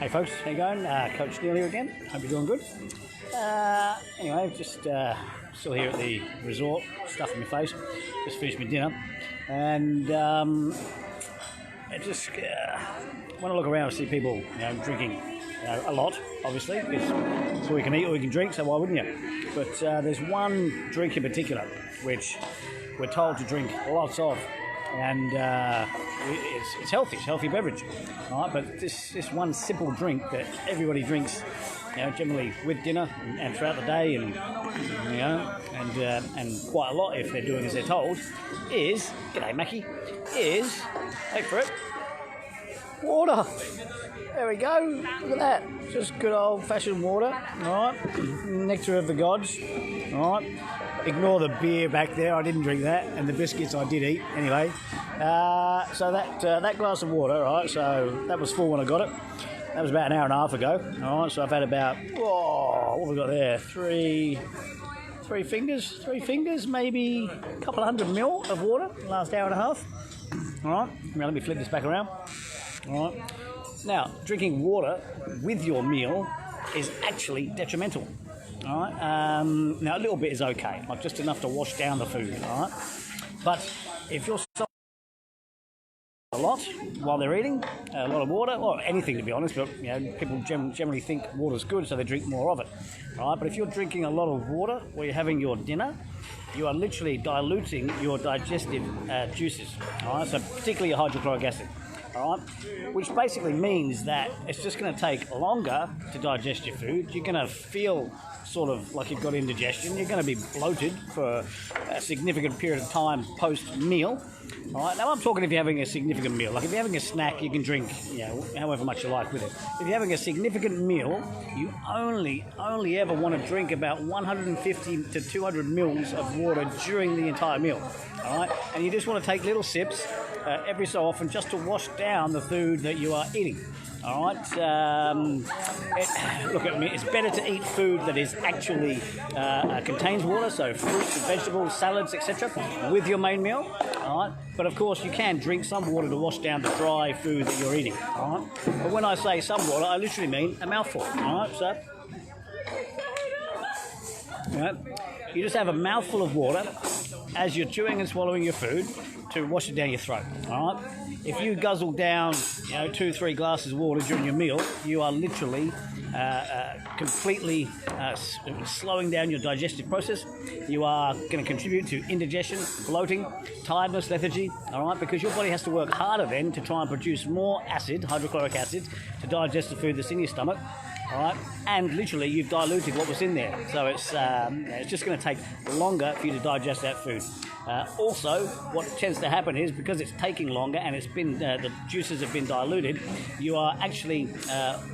Hey folks, how you going? Coach Neil here again. Hope you're doing good. Anyway, just still here at the resort, stuff in my face. Just finished my dinner, and I just want to look around and see people, drinking a lot. Obviously, it's all you can eat, all you can drink. So why wouldn't you? But there's one drink in particular which we're told to drink lots of. And it's healthy. It's a healthy beverage, all right? But this one simple drink that everybody drinks, generally with dinner and throughout the day, and and quite a lot if they're doing as they're told, is g'day Mackie, is wait for it, water. There we go. Look at that. Just good old-fashioned water. All right. Nectar of the gods. All right. Ignore the beer back there. I didn't drink that, and the biscuits I did eat anyway. So that glass of water. Right. So that was full when I got it. That was about an hour and a half ago. All right. So I've had about what have we got there? Three fingers, maybe a couple of 100 ml of water. The last hour and a half. All right. Now let me flip this back around. All right. Now, drinking water with your meal is actually detrimental. All right. Now, a little bit is okay, like just enough to wash down the food. All right. But if you're a lot while they're eating, a lot of water, or anything to be honest, but people generally think water's good, so they drink more of it. All right. But if you're drinking a lot of water while you're having your dinner, you are literally diluting your digestive juices. All right. So particularly your hydrochloric acid. All right, which basically means that it's just going to take longer to digest your food. You're going to feel sort of like you've got indigestion. You're going to be bloated for a significant period of time post-meal. All right, now I'm talking if you're having a significant meal. Like if you're having a snack, you can drink, however much you like with it. If you're having a significant meal, you only ever want to drink about 150 to 200 mils of water during the entire meal. All right, and you just want to take little sips every so often just to wash down the food that you are eating. All right. Look at me. It's better to eat food that is actually contains water, so fruits and vegetables, salads, etc., with your main meal. All right. But of course, you can drink some water to wash down the dry food that you're eating. All right. But when I say some water, I literally mean a mouthful. All right. So, you just have a mouthful of water as you're chewing and swallowing your food to wash it down your throat. All right. If you guzzle down, 2-3 glasses of water during your meal, you are literally completely slowing down your digestive process. You are going to contribute to indigestion, bloating, tiredness, lethargy. All right, because your body has to work harder then to try and produce more acid, hydrochloric acid, to digest the food that's in your stomach. All right, and literally you've diluted what was in there, so it's just going to take longer for you to digest that food. Also, what tends to happen is because it's taking longer and it's been the juices have been diluted, you are actually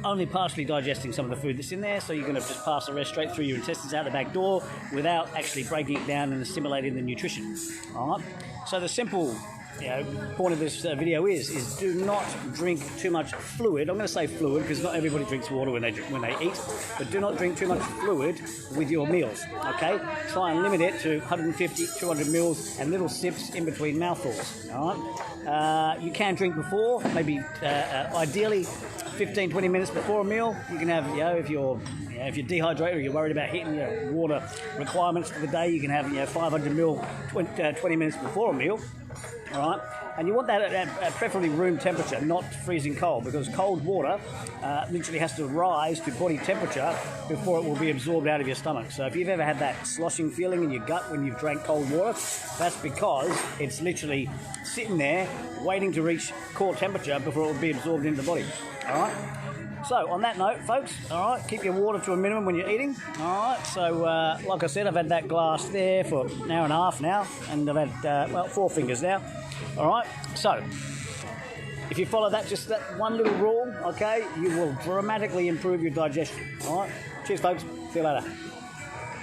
only partially digesting some of the food that's in there, so you're going to just pass the rest straight through your intestines out the back door without actually breaking it down and assimilating the nutrition. All right, so the simple point of this video is do not drink too much fluid. I'm going to say fluid because not everybody drinks water when they eat, but do not drink too much fluid with your meals. Okay, try and limit it to 150, 200 mils and little sips in between mouthfuls. All right, you can drink before, maybe ideally 15-20 minutes before a meal. You can have, if you're dehydrated or you're worried about hitting your water requirements for the day, you can have 500 mil 20 minutes before a meal. All right, and you want that at preferably room temperature, not freezing cold, because cold water literally has to rise to body temperature before it will be absorbed out of your stomach. So if you've ever had that sloshing feeling in your gut when you've drank cold water, that's because it's literally sitting there waiting to reach core temperature before it will be absorbed into the body. All right. So on that note, folks, all right, keep your water to a minimum when you're eating. All right, so like I said, I've had that glass there for an hour and a half now, and I've had 4 fingers now. All right, so if you follow just that one little rule, okay, you will dramatically improve your digestion. All right, cheers, folks. See you later.